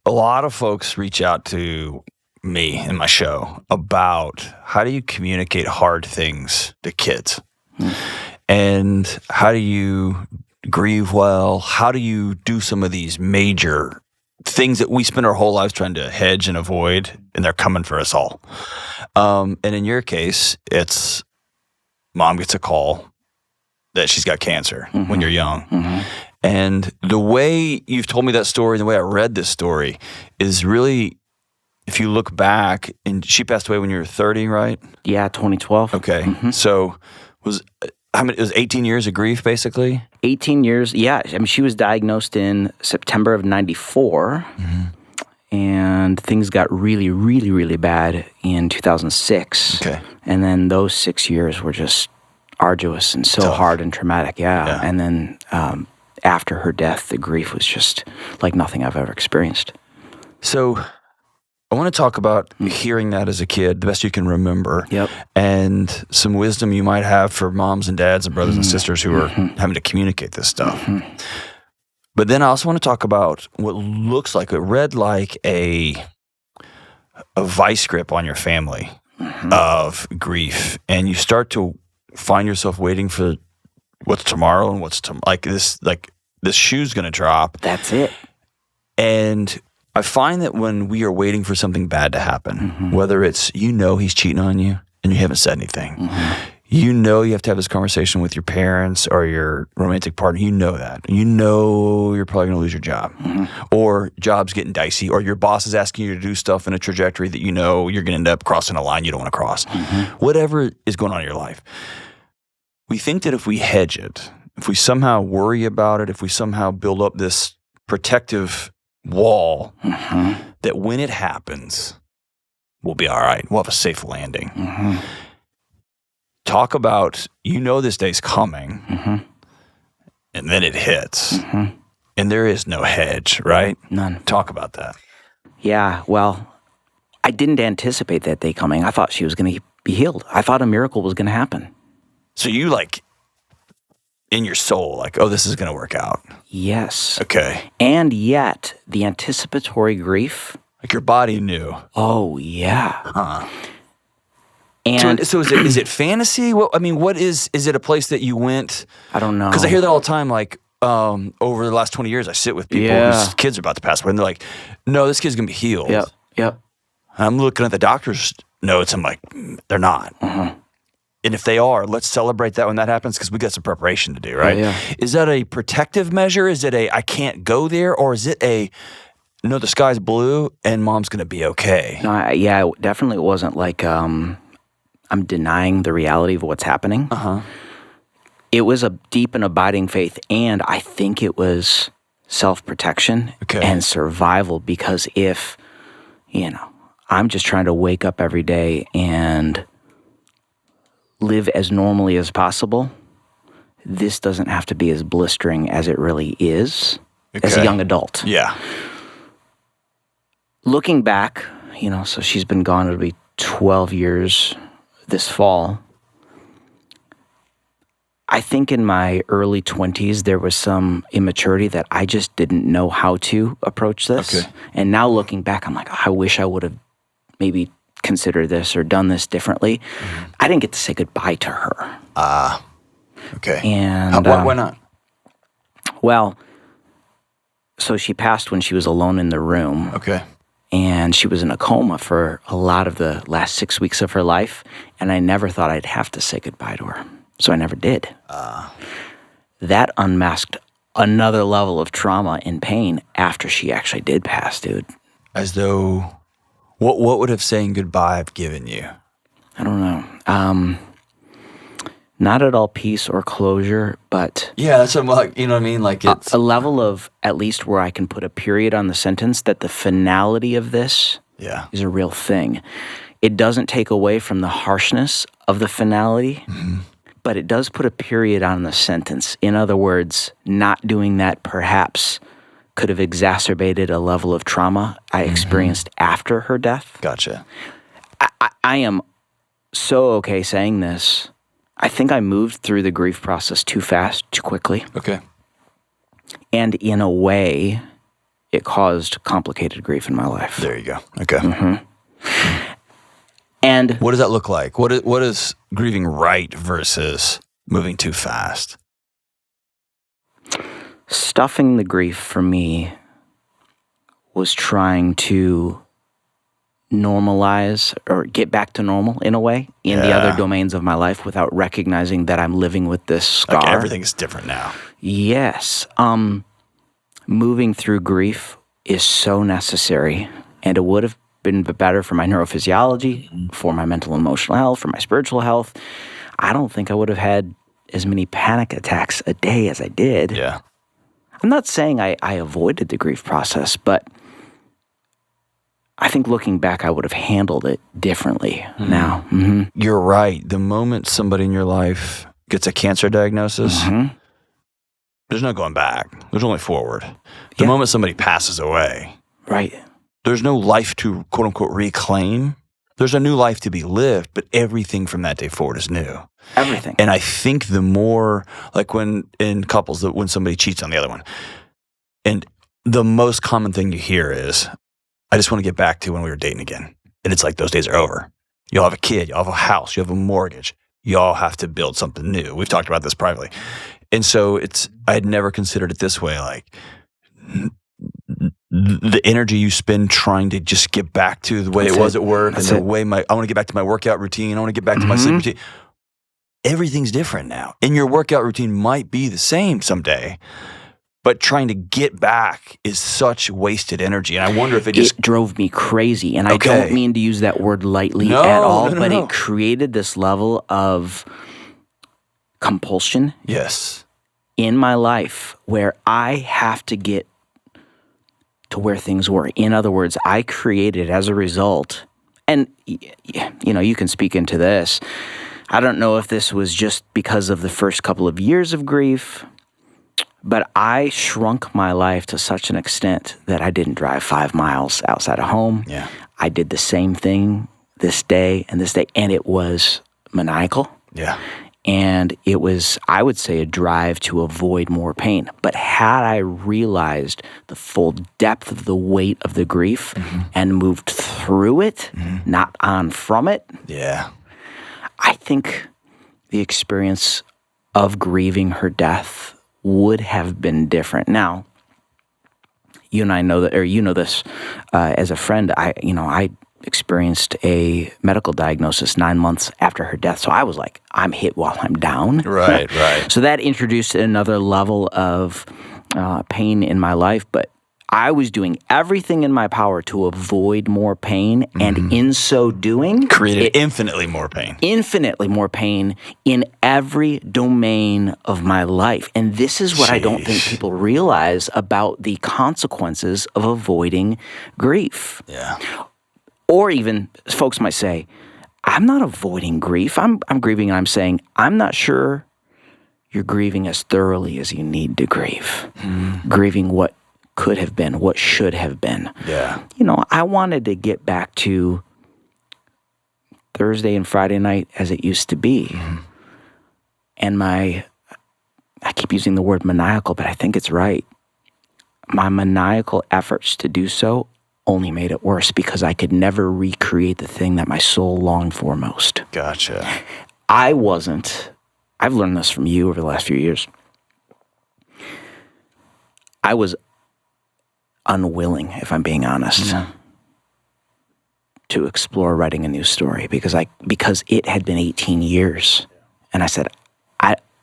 a lot of folks reach out to me in my show about how do you communicate hard things to kids? And how do you grieve well? How do you do some of these major things that we spend our whole lives trying to hedge and avoid, and they're coming for us all? And in your case, it's mom gets a call that she's got cancer when you're young. And the way you've told me that story, the way I read this story is really, if you look back, and she passed away when you were 30, right? Yeah, 2012. Okay. So it was 18 years of grief, basically? 18 years, yeah. I mean, she was diagnosed in September of 94, and things got really, really, really bad in 2006. Okay. And then those 6 years were just arduous and so Tough. hard and traumatic, yeah. And then after her death, the grief was just like nothing I've ever experienced. So I want to talk about hearing that as a kid, the best you can remember, and some wisdom you might have for moms and dads and brothers and sisters who are having to communicate this stuff. But then I also want to talk about what looks like, it read like a vice grip on your family of grief, and you start to find yourself waiting for what's tomorrow and what's this shoe's going to drop. That's it. And I find that when we are waiting for something bad to happen, whether it's, he's cheating on you and you haven't said anything, you have to have this conversation with your parents or your romantic partner, that. You're probably going to lose your job, or job's getting dicey, or your boss is asking you to do stuff in a trajectory that you're going to end up crossing a line you don't want to cross. Whatever is going on in your life. We think that if we hedge it, if we somehow worry about it, if we somehow build up this protective wall, that when it happens, we'll be all right. We'll have a safe landing. Talk about, this day's coming, and then it hits, and there is no hedge, right? None. Talk about that. Yeah, well, I didn't anticipate that day coming. I thought she was going to be healed. I thought a miracle was going to happen. So you in your soul, this is going to work out. Yes. Okay. And yet, the anticipatory grief. Your body knew. Oh, yeah. And so is it fantasy? What is it a place that you went? I don't know. Because I hear that all the time, over the last 20 years, I sit with people whose kids are about to pass away, and they're like, no, this kid's going to be healed. Yep. I'm looking at the doctor's notes, I'm like, they're not. And if they are, let's celebrate that when that happens, because we got some preparation to do, right? Yeah. Is that a protective measure? Is it I can't go there? Or is it no, the sky's blue and mom's going to be okay? No, definitely it wasn't like I'm denying the reality of what's happening. It was a deep and abiding faith, and I think it was self-protection and survival, because if, I'm just trying to wake up every day and live as normally as possible, this doesn't have to be as blistering as it really is as a young adult. Yeah. Looking back, so she's been gone, it'll be 12 years this fall. I think in my early 20s, there was some immaturity that I just didn't know how to approach this. And now looking back, I'm like, I wish I would have maybe considered this or done this differently. I didn't get to say goodbye to her. Okay. And why not? Well, so she passed when she was alone in the room. Okay. And she was in a coma for a lot of the last 6 weeks of her life. And I never thought I'd have to say goodbye to her. So I never did. That unmasked another level of trauma and pain after she actually did pass, dude. As though, what would have saying goodbye have given you? I don't know. Not at all peace or closure, but... Yeah, that's what I'm like, you know what I mean? It's... A level of, at least where I can put a period on the sentence, that the finality of this is a real thing. It doesn't take away from the harshness of the finality, but it does put a period on the sentence. In other words, not doing that perhaps could have exacerbated a level of trauma I experienced after her death. Gotcha. I am so okay saying this. I think I moved through the grief process too fast, too quickly. Okay. And in a way, it caused complicated grief in my life. There you go. Okay. And what does that look like? What is grieving right versus moving too fast? Stuffing the grief for me was trying to normalize or get back to normal in a way in the other domains of my life without recognizing that I'm living with this scar. Like everything is different now. Yes. Moving through grief is so necessary, and it would have been better for my neurophysiology, for my mental and emotional health, for my spiritual health. I don't think I would have had as many panic attacks a day as I did. Yeah. I'm not saying I avoided the grief process, but I think looking back, I would have handled it differently now. You're right. The moment somebody in your life gets a cancer diagnosis, there's no going back. There's only forward. The moment somebody passes away, right, there's no life to quote unquote reclaim. There's a new life to be lived, but everything from that day forward is new. Everything. And I think the more, like when in couples, when somebody cheats on the other one, and the most common thing you hear is, I just want to get back to when we were dating again. And it's like those days are over. You'll have a kid, you'll have a house, you have a mortgage. Y'all have to build something new. We've talked about this privately. And so I had never considered it this way, like the energy you spend trying to just get back to the way it was at work and the way I want to get back to my workout routine. I want to get back to my sleep routine. Everything's different now. And your workout routine might be the same someday, but trying to get back is such wasted energy. And I wonder if it drove me crazy. And I don't mean to use that word lightly at all, but it created this level of compulsion in my life where I have to get to where things were. In other words, I created as a result, and you can speak into this. I don't know if this was just because of the first couple of years of grief, but I shrunk my life to such an extent that I didn't drive 5 miles outside of home. Yeah. I did the same thing this day, and it was maniacal. Yeah. And it was, I would say, a drive to avoid more pain. But had I realized the full depth of the weight of the grief and moved through it, not on from it, I think the experience of grieving her death would have been different. Now, you and I know that, or you know this as a friend. I experienced a medical diagnosis 9 months after her death, so I was like, I'm hit while I'm down. Right. So that introduced another level of pain in my life, but I was doing everything in my power to avoid more pain, and in so doing, created infinitely more pain. Infinitely more pain in every domain of my life. And this is what I don't think people realize about the consequences of avoiding grief. Yeah. Or even, folks might say, I'm not avoiding grief. I'm grieving, and I'm saying, I'm not sure you're grieving as thoroughly as you need to grieve. Grieving what could have been, what should have been. Yeah. I wanted to get back to Thursday and Friday night as it used to be. And I keep using the word maniacal, but I think it's right. My maniacal efforts to do so only made it worse because I could never recreate the thing that my soul longed for most. Gotcha. I've learned this from you over the last few years. I was unwilling, if I'm being honest, to explore writing a new story because it had been 18 years. And I said,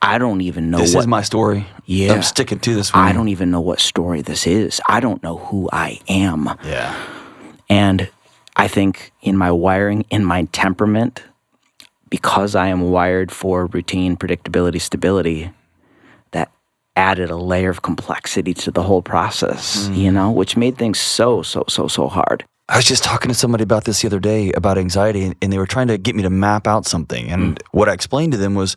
I don't even know this is my story. Yeah. I'm sticking to this one. I don't even know what story this is. I don't know who I am. Yeah. And I think in my wiring, in my temperament, because I am wired for routine, predictability, stability, that added a layer of complexity to the whole process, which made things so hard. I was just talking to somebody about this the other day about anxiety, and they were trying to get me to map out something. And what I explained to them was,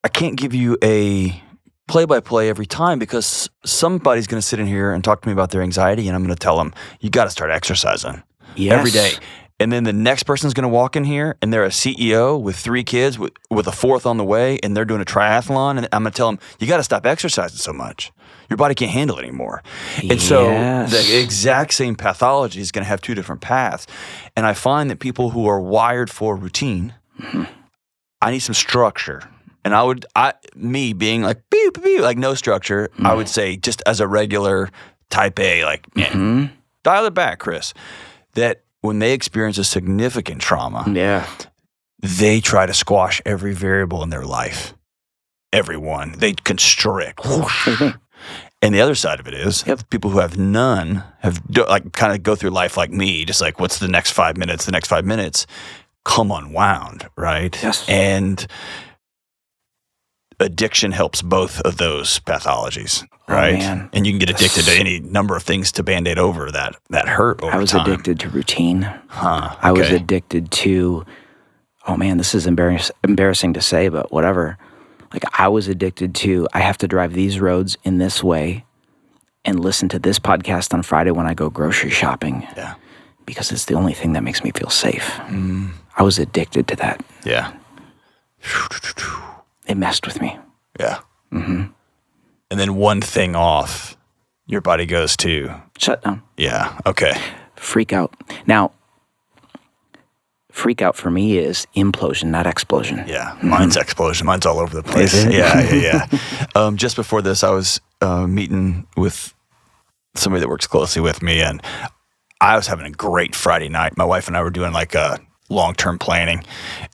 I can't give you a play-by-play every time because somebody's going to sit in here and talk to me about their anxiety, and I'm going to tell them, you got to start exercising every day. And then the next person's going to walk in here and they're a CEO with 3 kids with a 4th on the way, and they're doing a triathlon. And I'm going to tell them, you got to stop exercising so much. Your body can't handle it anymore. And so the exact same pathology is going to have 2 different paths. And I find that people who are wired for routine, I need some structure. And me being like, beep, beep, beep, like no structure, I would say just as a regular type A, like, man, dial it back, Chris, that when they experience a significant trauma, they try to squash every variable in their life. Everyone. They constrict. And the other side of it is people who have none like kind of go through life like me, just like, what's the next 5 minutes? The next 5 minutes come unwound, right? Yes. And addiction helps both of those pathologies, right? Man. And you can get addicted to any number of things to Band-Aid over that hurt over time. I was addicted to routine. Okay. I was addicted to, oh man, this is embarrassing to say, but whatever. Like I was addicted to, I have to drive these roads in this way and listen to this podcast on Friday when I go grocery shopping. Yeah. Because it's the only thing that makes me feel safe. I was addicted to that. Yeah. It messed with me. Yeah. And then one thing off, your body goes to shut down. Yeah. Okay. Freak out. Now, freak out for me is implosion, not explosion. Yeah. Mine's explosion. Mine's all over the place. Yeah. Just before this, I was meeting with somebody that works closely with me, and I was having a great Friday night. My wife and I were doing like a long-term planning.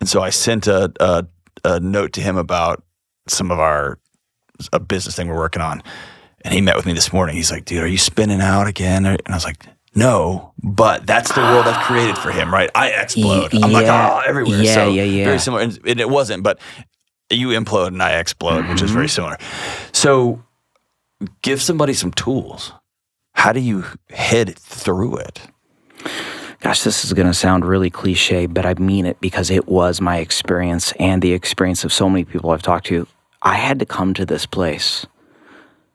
And so I sent a note to him about some of a business thing we're working on. And he met with me this morning. He's like, dude, are you spinning out again? And I was like, no, but that's the world I've created for him, right? I explode. I'm like, everywhere. Yeah. Very similar. And it wasn't, but you implode and I explode, which is very similar. So give somebody some tools. How do you head through it? Gosh, this is going to sound really cliche, but I mean it because it was my experience and the experience of so many people I've talked to. I had to come to this place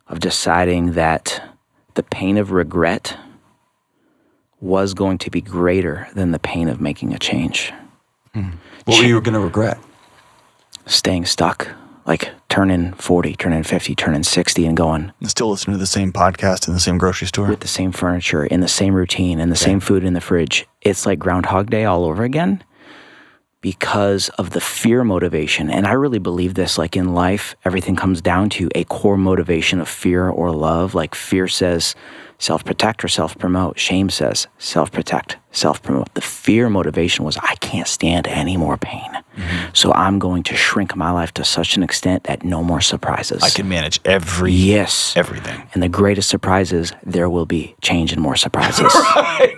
of deciding that the pain of regret was going to be greater than the pain of making a change. What were you going to regret? Staying stuck, like turning 40, turning 50, turning 60 and going. And still listening to the same podcast in the same grocery store? With the same furniture, in the same routine, and the same food in the fridge. It's like Groundhog Day all over again because of the fear motivation. And I really believe this, like in life, everything comes down to a core motivation of fear or love. Like fear says self-protect or self-promote. Shame says self-protect, self-promote. The fear motivation was I can't stand any more pain. So I'm going to shrink my life to such an extent that no more surprises. I can manage everything. And the greatest surprise is there will be change and more surprises.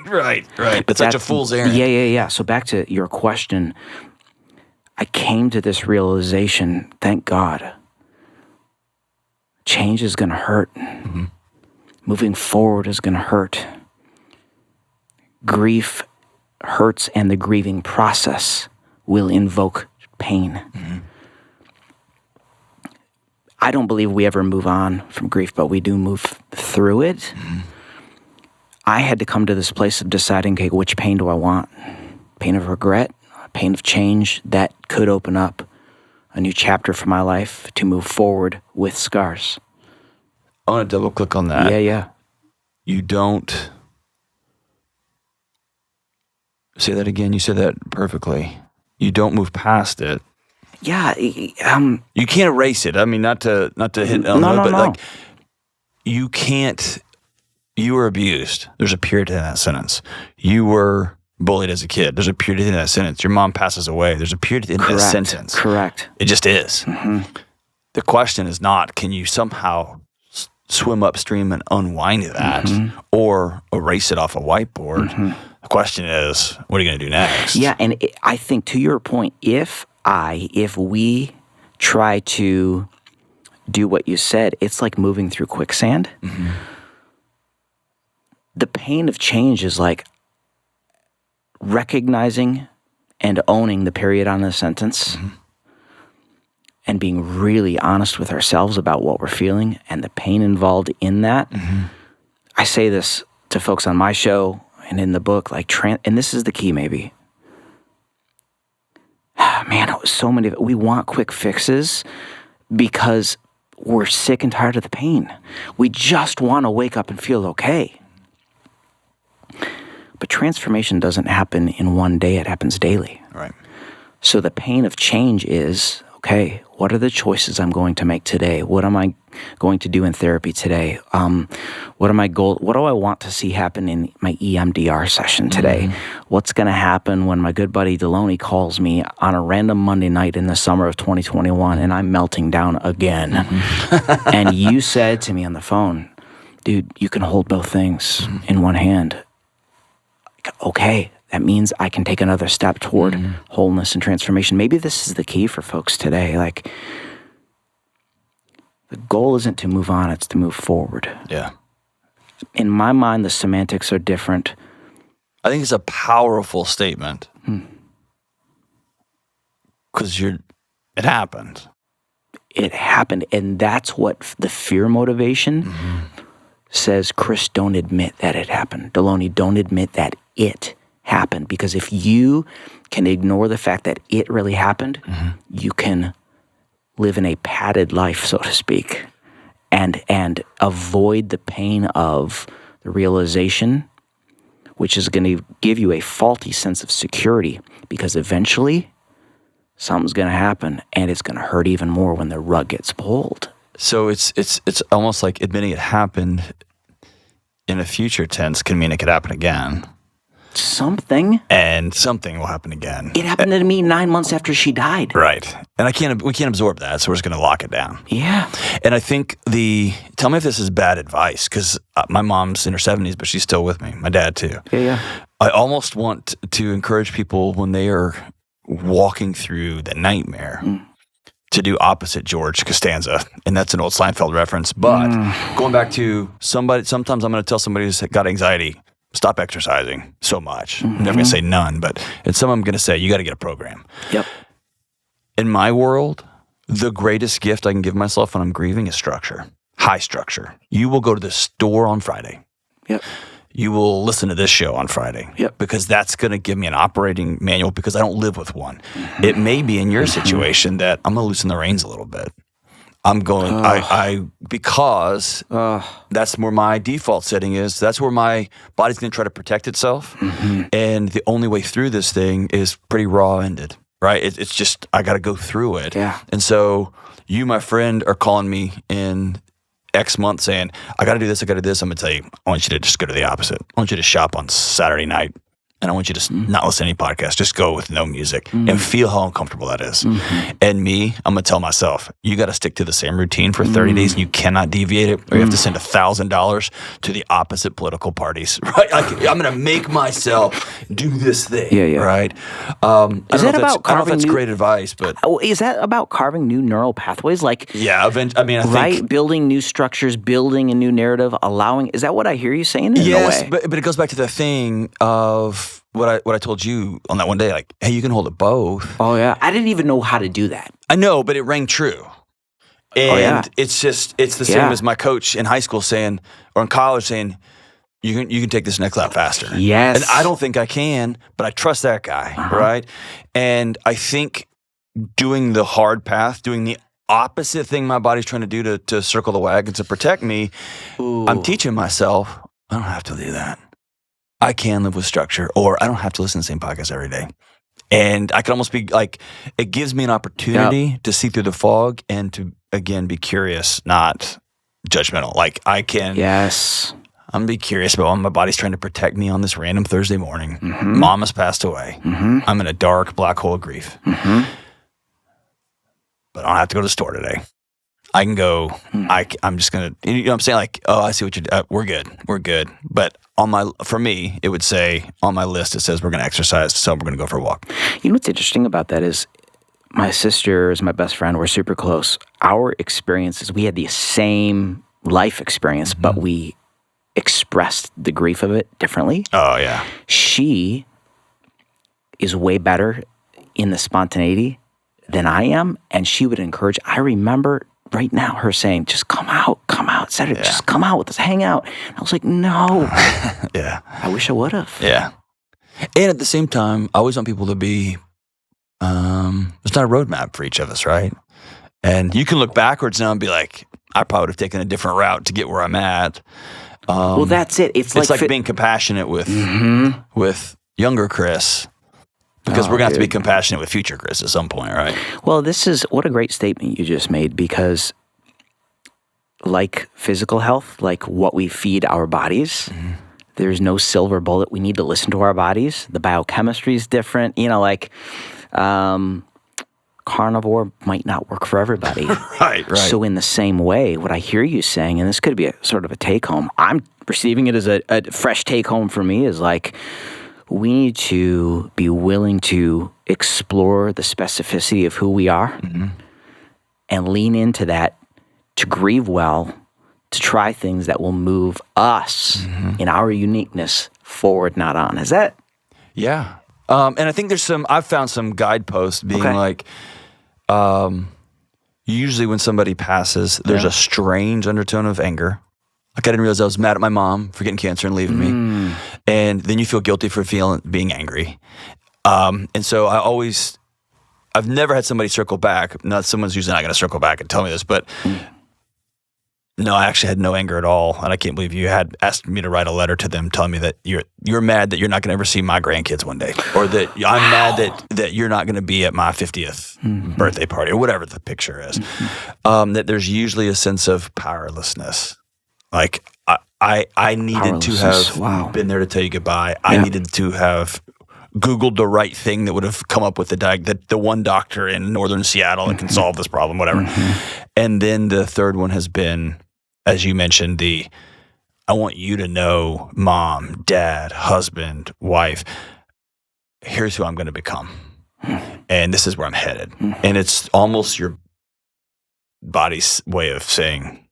Right. But such a fool's errand. Yeah. So back to your question, I came to this realization, thank God, change is going to hurt. Moving forward is going to hurt. Grief hurts, and the grieving process will invoke pain. I don't believe we ever move on from grief, but we do move through it. I had to come to this place of deciding, okay, which pain do I want? Pain of regret, pain of change that could open up a new chapter for my life to move forward with scars. I want to double click on that. Yeah. You don't say that again. You said that perfectly. You don't move past it. Yeah. You can't erase it. I mean, not to hit on but like you can't. You were abused. There's a period in that sentence. You were bullied as a kid. There's a period in that sentence. Your mom passes away. There's a period in that sentence. Correct. It just is. The question is not, can you somehow swim upstream and unwind that or erase it off a whiteboard? The question is, what are you going to do next? Yeah, and I think to your point, if we try to do what you said, it's like moving through quicksand. The pain of change is like recognizing and owning the period on the sentence and being really honest with ourselves about what we're feeling and the pain involved in that. I say this to folks on my show and in the book, like, and this is the key maybe. Man, so many of it. We want quick fixes because we're sick and tired of the pain. We just want to wake up and feel okay. But transformation doesn't happen in one day. It happens daily. Right. So the pain of change is, okay, what are the choices I'm going to make today? What am I going to do in therapy today? What are my goals? What do I want to see happen in my EMDR session today? Mm-hmm. What's going to happen when my good buddy Delony calls me on a random Monday night in the summer of 2021 and I'm melting down again? Mm-hmm. And you said to me on the phone, dude, you can hold both things in one hand. Okay, that means I can take another step toward wholeness and transformation. Maybe this is the key for folks today. Like, the goal isn't to move on, it's to move forward. Yeah. In my mind, the semantics are different. I think it's a powerful statement. Because it happened. It happened, and that's what the fear motivation says. Chris, don't admit that it happened. Delony, don't admit that it happened. Because if you can ignore the fact that it really happened, you can live in a padded life, so to speak, and avoid the pain of the realization, which is going to give you a faulty sense of security, because eventually something's going to happen, and it's going to hurt even more when the rug gets pulled. So it's almost like admitting it happened in a future tense can mean it could happen again. Something. And something will happen again. It happened to me 9 months after she died. Right. And we can't absorb that, so we're just going to lock it down. Yeah. And I think tell me if this is bad advice, because my mom's in her 70s, but she's still with me. My dad too. Yeah. I almost want to encourage people when they are walking through the nightmare to do opposite George Costanza. And that's an old Seinfeld reference. But going back to sometimes I'm going to tell somebody who's got anxiety, stop exercising so much. I'm never going to say none, but it's some I'm going to say, you got to get a program. Yep. In my world, the greatest gift I can give myself when I'm grieving is structure, high structure. You will go to the store on Friday. Yep. You will listen to this show on Friday. Yep. Because that's going to give me an operating manual, because I don't live with one. It may be in your situation that I'm going to loosen the reins a little bit. I'm going, because that's where my default setting is. That's where my body's going to try to protect itself. And the only way through this thing is pretty raw-ended, right? It's just, I got to go through it. Yeah. And so you, my friend, are calling me in X month saying, I got to do this, I got to do this. I'm going to tell you, I want you to just go to the opposite. I want you to shop on Saturday night. And I want you to not listen to any podcast. Just go with no music and feel how uncomfortable that is. And me, I'm going to tell myself, you got to stick to the same routine for 30 days and you cannot deviate it, or you have to send $1,000 to the opposite political parties, right? I'm going to make myself do this thing, right? I don't know if that's great advice, but... Is that about carving new neural pathways? Like, I think... Building new structures, building a new narrative, allowing... Is that what I hear you saying in a way? But it goes back to the thing of... What I told you on that one day, like, hey, you can hold it both. Oh, yeah. I didn't even know how to do that. I know, but it rang true. And it's the same as my coach in high school saying, or in college saying, you can take this next lap faster. Yes. And I don't think I can, but I trust that guy, right? And I think doing the hard path, doing the opposite thing my body's trying to do to circle the wagons to protect me, I'm teaching myself, I don't have to do that. I can live with structure, or I don't have to listen to the same podcast every day. And I can almost be like, it gives me an opportunity to see through the fog and to, again, be curious, not judgmental. Like, I can. Yes. I'm going to be curious about when my body's trying to protect me on this random Thursday morning. Mom has passed away. I'm in a dark black hole of grief. But I don't have to go to the store today. I can go, I'm just going to, you know what I'm saying? Like, oh, I see what you're doing. We're good. But for me, it would say on my list, it says we're going to exercise, so we're going to go for a walk. You know what's interesting about that is my sister is my best friend. We're super close. Our experiences, we had the same life experience, but we expressed the grief of it differently. Oh, yeah. She is way better in the spontaneity than I am, and she would encourage. I remember right now her saying, just come out come out, just come out with us, hang out. And I was like, no. Yeah. I wish I would have. Yeah. And at the same time, I always want people to be, there's not a roadmap for each of us, right? And you can look backwards now and be like, I probably would have taken a different route to get where I'm at. Well, that's it. It's like being compassionate with younger Chris, because we're going to have to be compassionate with future Chris at some point, right? Well, what a great statement you just made, because like physical health, like what we feed our bodies, there's no silver bullet. We need to listen to our bodies. The biochemistry is different. Like carnivore might not work for everybody. Right. So in the same way, what I hear you saying, and this could be a sort of a take-home, I'm receiving it as a fresh take-home for me, is like we need to be willing to explore the specificity of who we are and lean into that, to grieve well, to try things that will move us in our uniqueness forward, not on. Is that? Yeah. And I think I've found some guideposts being like, usually when somebody passes, there's a strange undertone of anger. Like I didn't realize I was mad at my mom for getting cancer and leaving me. And then you feel guilty for being angry. And so I've never had somebody circle back. Not someone's usually not going to circle back and tell me this, but no, I actually had no anger at all. And I can't believe you had asked me to write a letter to them telling me that you're mad that you're not going to ever see my grandkids one day, or that I'm mad that you're not going to be at my 50th birthday party, or whatever the picture is. That there's usually a sense of powerlessness. Like I needed to have been there to tell you goodbye. I needed to have Googled the right thing that would have come up with the one doctor in northern Seattle that can solve this problem, whatever. And then the third one has been, as you mentioned, I want you to know, mom, dad, husband, wife, here's who I'm going to become. And this is where I'm headed. And it's almost your body's way of saying,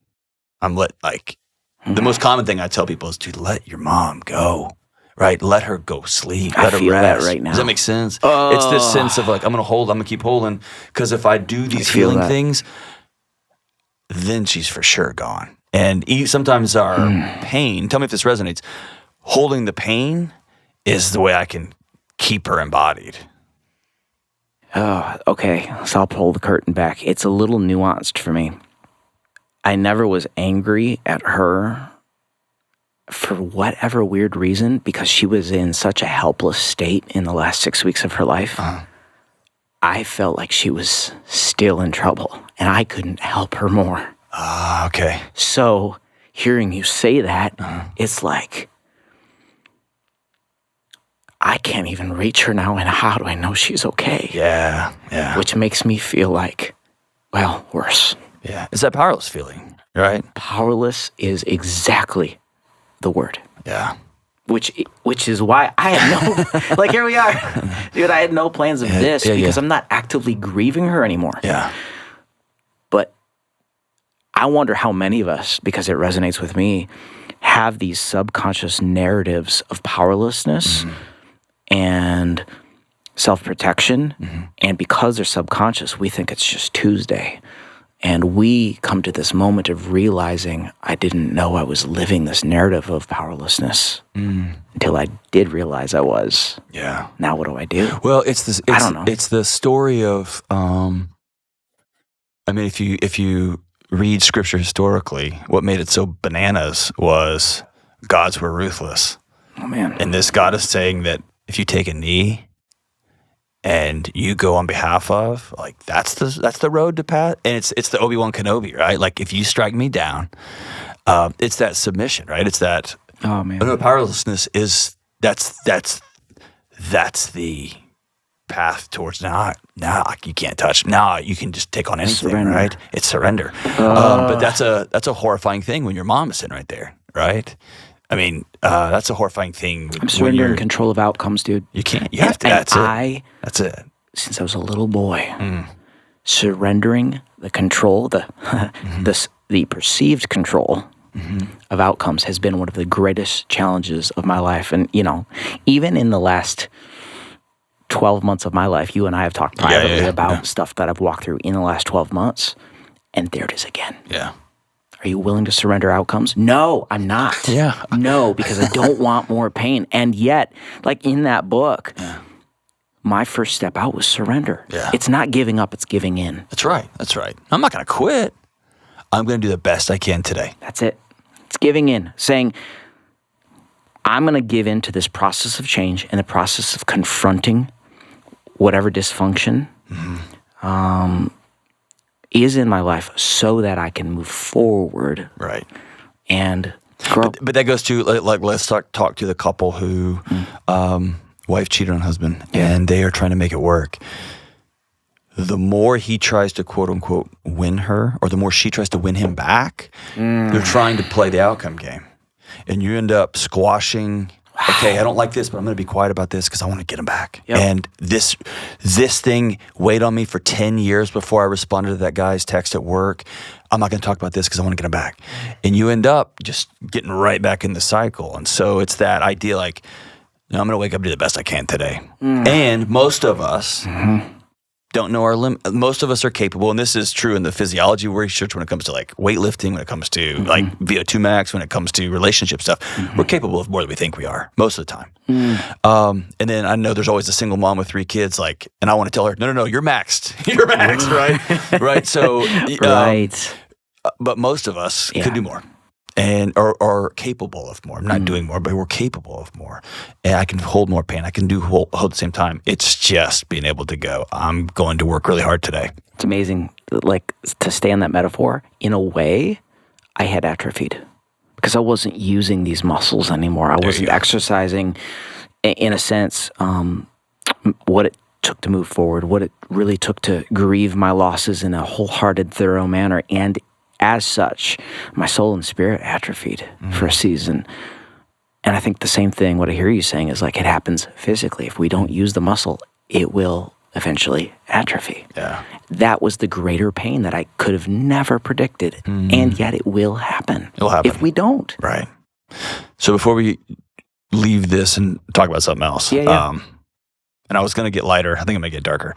the most common thing I tell people is, dude, let your mom go. Right? Let her go sleep. Let her feel rest. that right now. Does that make sense? It's this sense of like, I'm going to keep holding, because if I do these healing things, then she's for sure gone. And sometimes our pain, tell me if this resonates, holding the pain is the way I can keep her embodied. Oh, okay. So I'll pull the curtain back. It's a little nuanced for me. I never was angry at her for whatever weird reason, because she was in such a helpless state in the last 6 weeks of her life. I felt like she was still in trouble, and I couldn't help her more. Okay. So hearing you say that, it's like, I can't even reach her now, and how do I know she's okay? Yeah. Which makes me feel like, well, worse. Yeah. It's that powerless feeling, right? Powerless is exactly the word. Yeah. Which is why I had no, like, here we are. Dude, I had no plans of this because I'm not actively grieving her anymore. Yeah. But I wonder how many of us, because it resonates with me, have these subconscious narratives of powerlessness and self-protection. And because they're subconscious, we think it's just Tuesday. And we come to this moment of realizing I didn't know I was living this narrative of powerlessness until I did realize I was. Yeah. Now what do I do? Well, I don't know. It's the story of, if you read scripture historically, what made it so bananas was gods were ruthless. Oh, man. And this God is saying that if you take a knee and you go on behalf of, like, that's the road to pass. And it's the Obi-Wan Kenobi, right? Like, if you strike me down, it's that submission, right? It's that. Oh, man. No, powerlessness is that's the path towards now you can't touch. Now you can just take on anything, surrender. Right? It's surrender. But that's a horrifying thing when your mom is sitting right there, right? I mean, that's a horrifying thing. I'm surrendering control of outcomes, dude. You can't. You have to. That's it. Since I was a little boy, surrendering the control, the perceived control of outcomes has been one of the greatest challenges of my life. And, even in the last 12 months of my life, you and I have talked privately about stuff that I've walked through in the last 12 months. And there it is again. Yeah. Are you willing to surrender outcomes? No, I'm not. Yeah. No, because I don't want more pain. And yet, like in that book, my first step out was surrender. Yeah. It's not giving up, it's giving in. That's right. I'm not going to quit. I'm going to do the best I can today. That's it. It's giving in, saying, I'm going to give in to this process of change and the process of confronting whatever dysfunction is in my life so that I can move forward. Right. And grow. But that goes to, like let's talk to the couple who wife cheated on husband and they are trying to make it work. The more he tries to quote unquote win her, or the more she tries to win him back, they're trying to play the outcome game. And you end up squashing, okay, I don't like this, but I'm going to be quiet about this because I want to get him back. Yep. And this thing weighed on me for 10 years before I responded to that guy's text at work. I'm not going to talk about this because I want to get him back. And you end up just getting right back in the cycle. And so it's that idea like, no, I'm going to wake up and do the best I can today. And most of us don't know our limit. Most of us are capable, and this is true in the physiology research when it comes to like weightlifting, when it comes to like VO2 max, when it comes to relationship stuff. We're capable of more than we think we are most of the time. And then I know there's always a single mom with 3 kids, like, and I want to tell her, no, you're maxed. You're maxed, right? Right. So, but most of us could do more. And are capable of more. I'm not doing more, but we're capable of more. And I can hold more pain. I can hold at the same time. It's just being able to go, I'm going to work really hard today. It's amazing, like, to stay on that metaphor. In a way, I had atrophied because I wasn't using these muscles anymore. I wasn't exercising, in a sense, what it took to move forward, what it really took to grieve my losses in a wholehearted, thorough manner. And as such, my soul and spirit atrophied for a season. And I think the same thing, what I hear you saying is like it happens physically. If we don't use the muscle, it will eventually atrophy. Yeah. That was the greater pain that I could have never predicted. And yet it will happen. It'll happen. If we don't. Right. So before we leave this and talk about something else, and I was going to get lighter. I think I'm going to get darker.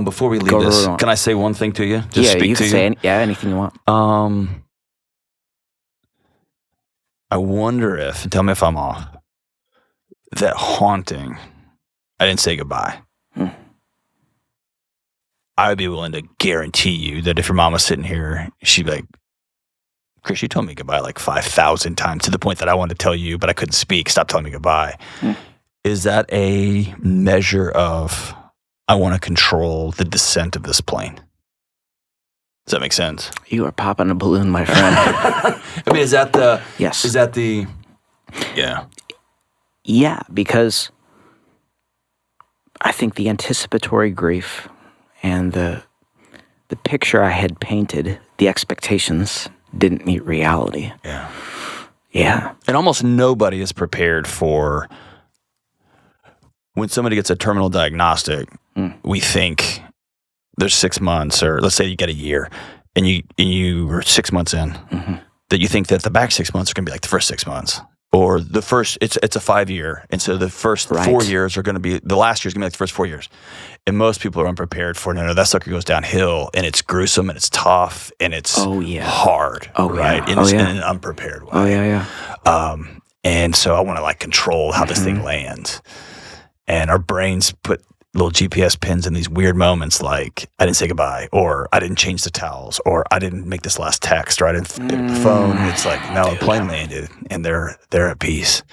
Before we leave this, can I say one thing to you? Just speak you to can say anything you want. I wonder if, and tell me if I'm off, that haunting, I didn't say goodbye. I would be willing to guarantee you that if your mom was sitting here, she'd be like, Chris, you told me goodbye like 5,000 times to the point that I wanted to tell you, but I couldn't speak. Stop telling me goodbye. Is that a measure of, I want to control the descent of this plane? Does that make sense? You are popping a balloon, my friend. I mean, is that the... Yes. Is that the... Yeah. Yeah, because I think the anticipatory grief and the picture I had painted, the expectations didn't meet reality. Yeah. Yeah. And almost nobody is prepared for... When somebody gets a terminal diagnostic, we think there's 6 months, or let's say you get a year, and you are 6 months in, that you think that the back 6 months are going to be like the first 6 months, or the first. It's a 5-year, and so the first 4 years are going to be the last year is going to be like the first 4 years, and most people are unprepared for. No, that sucker goes downhill, and it's gruesome, and it's tough, and it's hard, right? In an unprepared way. And so I want to like control how this thing lands. And our brains put little GPS pins in these weird moments like, I didn't say goodbye, or I didn't change the towels, or I didn't make this last text, or I didn't phone. It's like, no, the plane landed, and they're at peace.